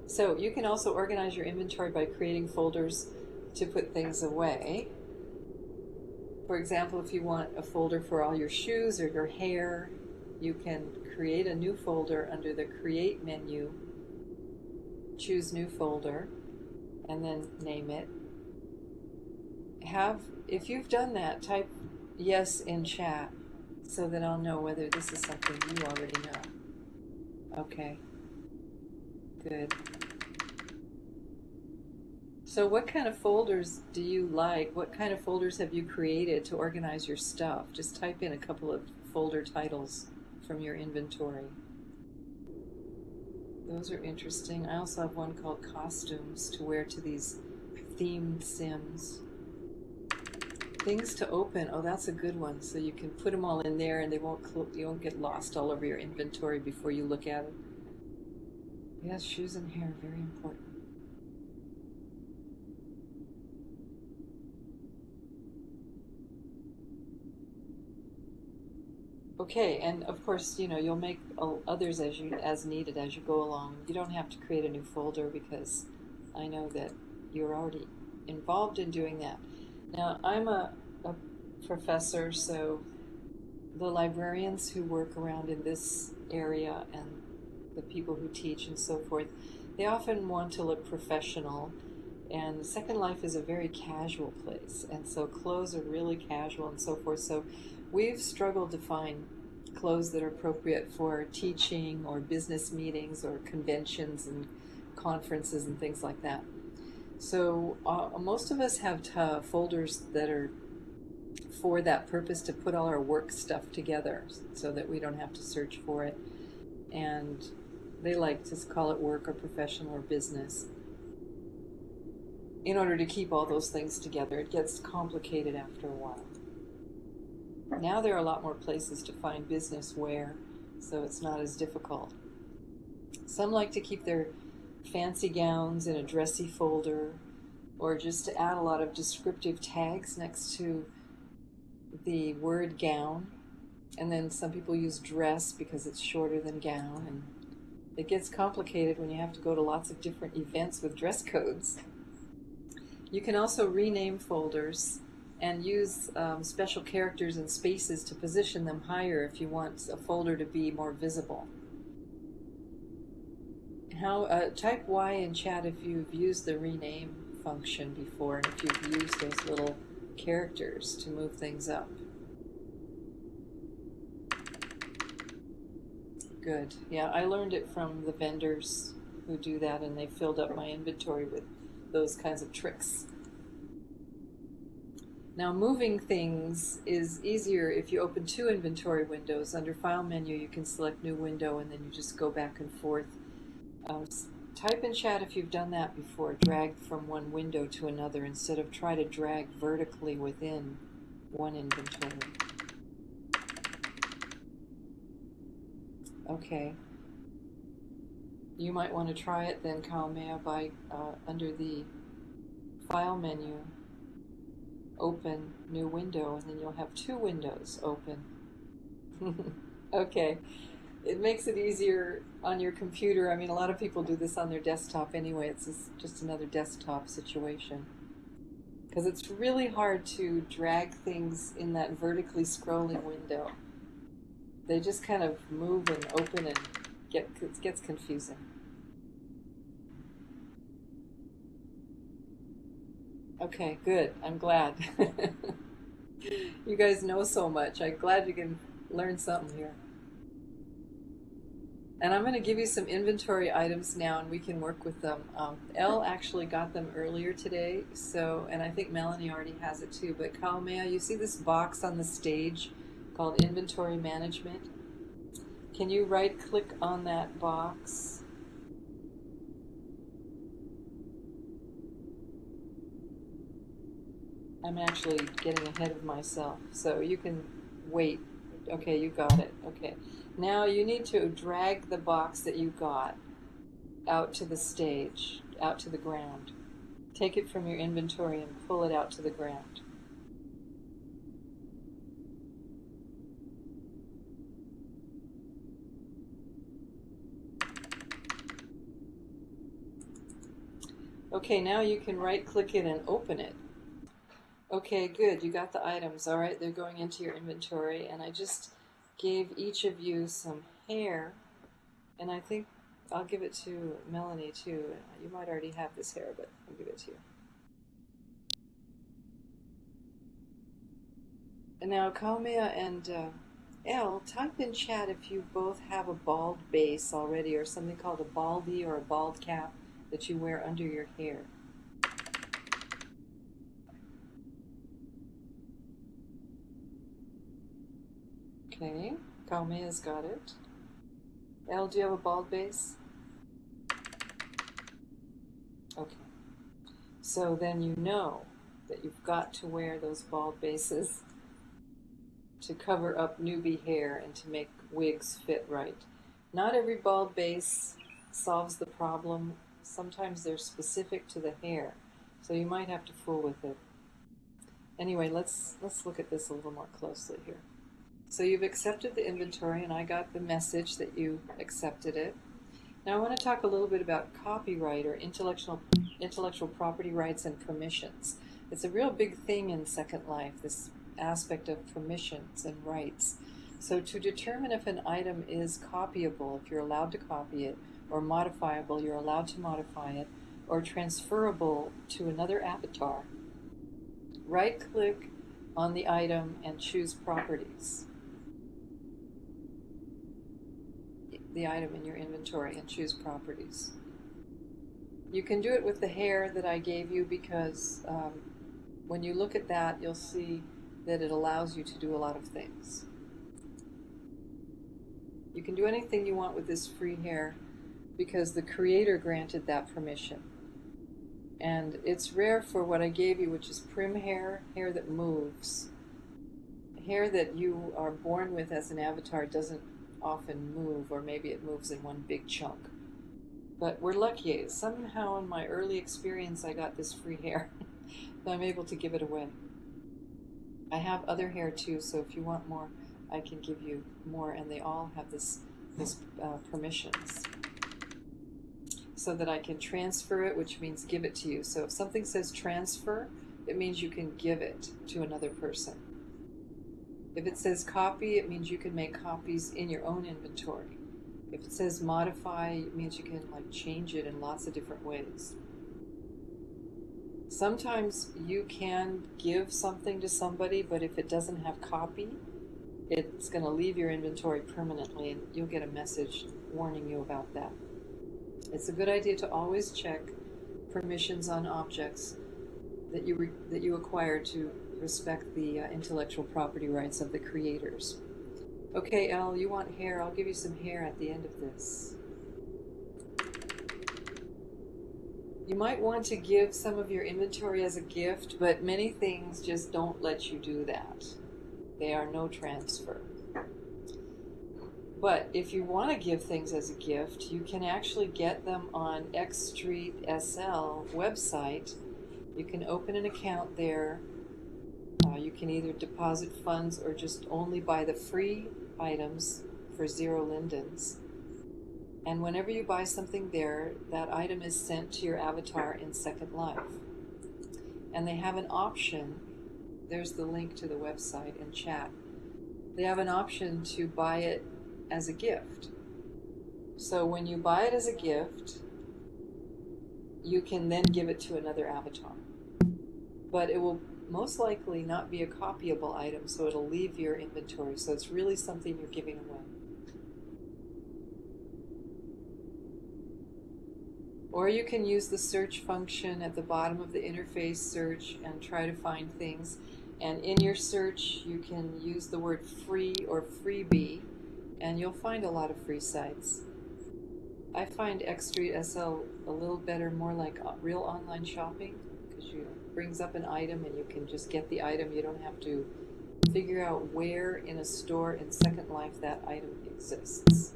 So you can also organize your inventory by creating folders to put things away. For example, if you want a folder for all your shoes or your hair, you can create a new folder under the Create menu, choose New Folder, and then name it. If you've done that, type yes in chat so that I'll know whether this is something you already know. Okay, good. So what kind of folders do you like? What kind of folders have you created to organize your stuff? Just type in a couple of folder titles from your inventory. Those are interesting. I also have one called Costumes to wear to these themed sims. Things to open. Oh, that's a good one. So you can put them all in there and you won't get lost all over your inventory before you look at it. Yes, shoes and hair, very important. Okay, and of course, you'll make others as needed as you go along. You don't have to create a new folder because I know that you're already involved in doing that. Now, I'm a professor, so the librarians who work around in this area and the people who teach and so forth, they often want to look professional, and Second Life is a very casual place, and so clothes are really casual and so forth. So we've struggled to find clothes that are appropriate for teaching or business meetings or conventions and conferences and things like that. So most of us have folders that are for that purpose, to put all our work stuff together so that we don't have to search for it. And they like to call it work or professional or business. In order to keep all those things together, it gets complicated after a while. Now there are a lot more places to find business wear, so it's not as difficult. Some like to keep their fancy gowns in a dressy folder, or just to add a lot of descriptive tags next to the word gown. And then some people use dress because it's shorter than gown, and it gets complicated when you have to go to lots of different events with dress codes. You can also rename folders and use special characters and spaces to position them higher if you want a folder to be more visible. Type Y in chat if you've used the rename function before and if you've used those little characters to move things up. Good. Yeah, I learned it from the vendors who do that, and they filled up my inventory with those kinds of tricks. Now, moving things is easier if you open two inventory windows. Under File menu, you can select New Window, and then you just go back and forth. Type in chat if you've done that before, drag from one window to another instead of try to drag vertically within one inventory. Okay. You might want to try it then, Kaumea, by under the File menu, open New Window, and then you'll have two windows open. Okay. It makes it easier on your computer. I mean, a lot of people do this on their desktop anyway. It's just another desktop situation. Because it's really hard to drag things in that vertically scrolling window. They just kind of move and open and it gets confusing. Okay, good. I'm glad. You guys know so much. I'm glad you can learn something here. And I'm going to give you some inventory items now, and we can work with them. Elle actually got them earlier today, and I think Melanie already has it too. But Kaumea, you see this box on the stage called Inventory Management? Can you right-click on that box? I'm actually getting ahead of myself, so you can wait. Okay, you got it. Okay. Now you need to drag the box that you got out to the stage, out to the ground. Take it from your inventory and pull it out to the ground. Okay, now you can right-click it and open it. Okay, good. You got the items. All right, they're going into your inventory, and I just gave each of you some hair, and I think I'll give it to Melanie too. You might already have this hair, but I'll give it to you. And now, Kalmia and Elle, type in chat if you both have a bald base already, or something called a baldy or a bald cap that you wear under your hair. Okay, Kalmia's got it. Elle, do you have a bald base? Okay. So then you know that you've got to wear those bald bases to cover up newbie hair and to make wigs fit right. Not every bald base solves the problem. Sometimes they're specific to the hair, so you might have to fool with it. Anyway, let's look at this a little more closely here. So you've accepted the inventory, and I got the message that you accepted it. Now I want to talk a little bit about copyright or intellectual property rights and permissions. It's a real big thing in Second Life, this aspect of permissions and rights. So to determine if an item is copyable, if you're allowed to copy it, or modifiable, you're allowed to modify it, or transferable to another avatar, right-click on the item and choose Properties. The item in your inventory and choose Properties. You can do it with the hair that I gave you because when you look at that, you'll see that it allows you to do a lot of things. You can do anything you want with this free hair because the creator granted that permission. And it's rare for what I gave you, which is prim hair, hair that moves. Hair that you are born with as an avatar doesn't often move, or maybe it moves in one big chunk. But we're lucky. Somehow in my early experience I got this free hair. So I'm able to give it away. I have other hair too, so if you want more, I can give you more, and they all have this permissions. So that I can transfer it, which means give it to you. So if something says transfer, it means you can give it to another person. If it says copy, it means you can make copies in your own inventory. If it says modify, it means you can change it in lots of different ways. Sometimes you can give something to somebody, but if it doesn't have copy, it's going to leave your inventory permanently, and you'll get a message warning you about that. It's a good idea to always check permissions on objects that you acquire to respect the intellectual property rights of the creators. Okay, Elle, you want hair? I'll give you some hair at the end of this. You might want to give some of your inventory as a gift, but many things just don't let you do that. They are no transfer. But if you want to give things as a gift, you can actually get them on X Street SL website. You can open an account there. You can either deposit funds or just only buy the free items for 0 lindens. And whenever you buy something there, that item is sent to your avatar in Second Life. And they have an option. There's the link to the website in chat. They have an option to buy it as a gift. So when you buy it as a gift, you can then give it to another avatar. But it will most likely not be a copyable item, so it'll leave your inventory. So it's really something you're giving away. Or you can use the search function at the bottom of the interface search and try to find things. And in your search, you can use the word free or freebie, and you'll find a lot of free sites. I find X Street SL a little better, more like real online shopping, because it brings up an item and you can just get the item. You don't have to figure out where in a store in Second Life that item exists.